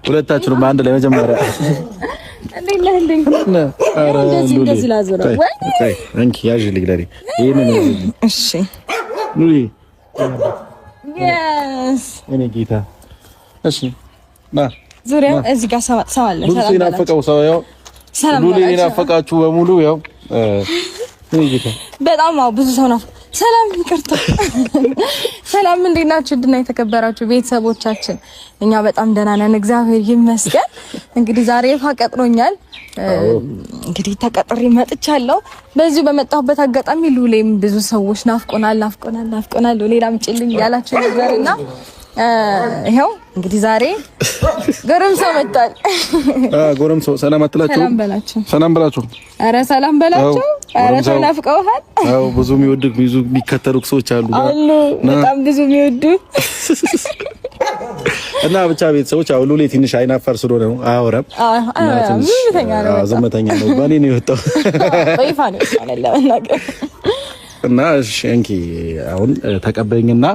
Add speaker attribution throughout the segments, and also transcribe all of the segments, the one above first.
Speaker 1: ሁለታችሁንም አንድ ላይ መጀመሪያ እንደዚህ ላዞረው ወይ አንቺ ያዥልኝ ለኔ ይሄንን እሺ ሉሊ yes እኔ ጌታ እሺ ና ዙሪያው እዚህ ጋር ሰው አለ ሰላም ይናፈቀው ሰው ያው ሉሊ ይናፈቃችሁ በሙሉ ያው እኔ ጌታ በጣም ብዙ ሰው ነው ሰላም ይቅርታ ሰላም እንዴት ናችሁ ድና የተከበራችሁ ቤተሰቦቻችን እኛ በጣም ደህና ነን እግዚአብሔር ይመስገን እንግዲህ ዛሬ ይፋ ቀጥሮኛል እንግዲህ ተቀጥሬ መጥቻለሁ በዚሁ በመጣሁበት አጋጣሚ ሉሌም ብዙ ሰዎች ናፍቆናል ሉሌ ላምጪልኝ ያላችሁ ነበርና ይሄው እንግዲህ ዛሬ ጎረምሳው መጣል ጎረምሳው ሰላም አትላችሁ ሰላም በላችሁ ኧረ ሰላም በላችሁ ኧረ ተናፍቀውሃል አው ብዙ የሚወድቅ ብዙ የሚከተሉ ሰዎች አሉ በጣም ብዙ የሚወዱ እና ብቻ ቤተሰቦች አው ሉሌ ትንሽ አይናፋር ስለሆነ ነው አያወራም ዝምተኛ ነው ባኔ ነው የወጣው በይፋ ነው ለማናገር እና እሺ እንኪ አሁን ተቀበይኝና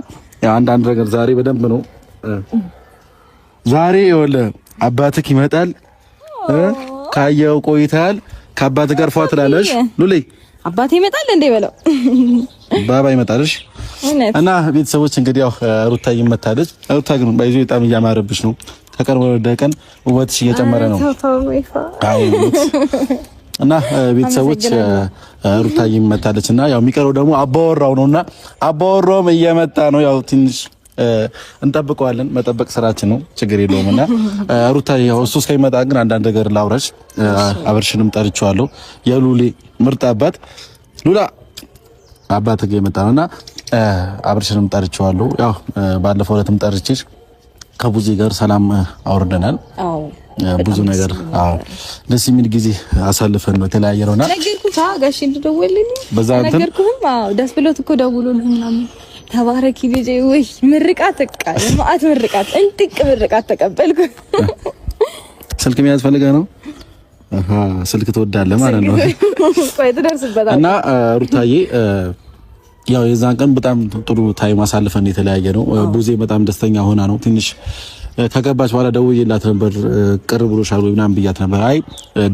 Speaker 1: አንዳንድ ነገር ዛሬ በደንብ ነው ዛሬ ወለ አባትክ ይመጣል ካየው ቆይታል ከአባትህ ጋር ፏ ትላለሽ ሉሌ አባቴ ይመጣል እንዴ በለው ባባ ይመጣልሽ እና ቤተሰቦች እንግዲህ ያው ሩታ ይመታለች ሩታ ግን ባይዞ በጣም እያማረብሽ ነው ከቀን ወደ ቀን ውበትሽ እየጨመረ ነው እና ቤተሰቦች ሩታ ይመታለችና ያው የሚቀረው ደግሞ አባወራው ነውና አባወራውም እየመጣ ነው ያው ትንሽ እንጠብቀዋለን መጠበቅ ስራችን ነው ችግር የለውምና ሩታ ያው እሱ እስከሚመጣ ግን አንዳንድ ነገር ላውራሽ አብርሽንም ጠርቼዋለሁ የሉሊ ምርጥ አባት ሉላ አባት ጋር የመጣ ነውና አብርሽንም ጠርቼዋለሁ ያው ባለፈው ዕለትም ጠርቼሽ ከቡዜ ጋር ሰላም አውርደናል አዎ ብዙ ነገር አዎ ደስ የሚል ጊዜ አሳልፈን ነው ተለያየነውና ነገርኩት ጋሽ እንደደወልልኝ በዛ ነገርኩህም አዎ ደስ ብሎት እኮ ደውሎልኝ ምናምን ተባረኪ ልጄ ወይ ምርቃት ተቃለ ማአት ምርቃት እንጥቅ ምርቃት ተቀበልኩ ስልክ መያዝ ፈልገህ ነው አሃ ስልክ ትወዳለህ ማለት ነው ቆይ ትደርስበታለህ እና ሩታዬ ያው የዛን ቀን በጣም ጥሩ ታይም አሳልፈን የተለያየ ነው ቡዜ በጣም ደስተኛ ሆና ነው ትንሽ ከገባች በኋላ ደውዬላት ነበር ቅር ብሎሻል ወይ ምናምን ብያት ነበር አይ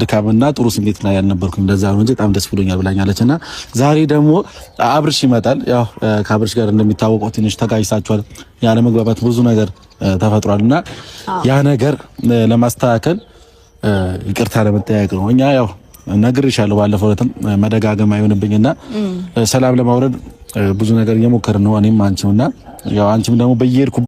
Speaker 1: ድካምና ጥሩ ስሜት ላይ ያልነበርኩም እንደዛ ነው እንጂ በጣም ደስ ብሎኛል ብላኛለችና ዛሬ ደግሞ አብርሽ ይመጣል ያው ከአብርሽ ጋር እንደሚታወቀው ትንሽ ተጋጭታችኋል ያለ መግባባት ብዙ ነገር ተፈጥሯልና ያ ነገር ለማስተካከል ይቅርታ ለመጠያየቅ ነው እኛ ያው ነግሬሻለሁ ባለፈው ዕለትም መደጋገም አይሆንብኝና ሰላም ለማውረድ ብዙ ነገር እየሞከርን ነው እኔም አንቺውና ያው አንቺም ደግሞ በየሄድኩ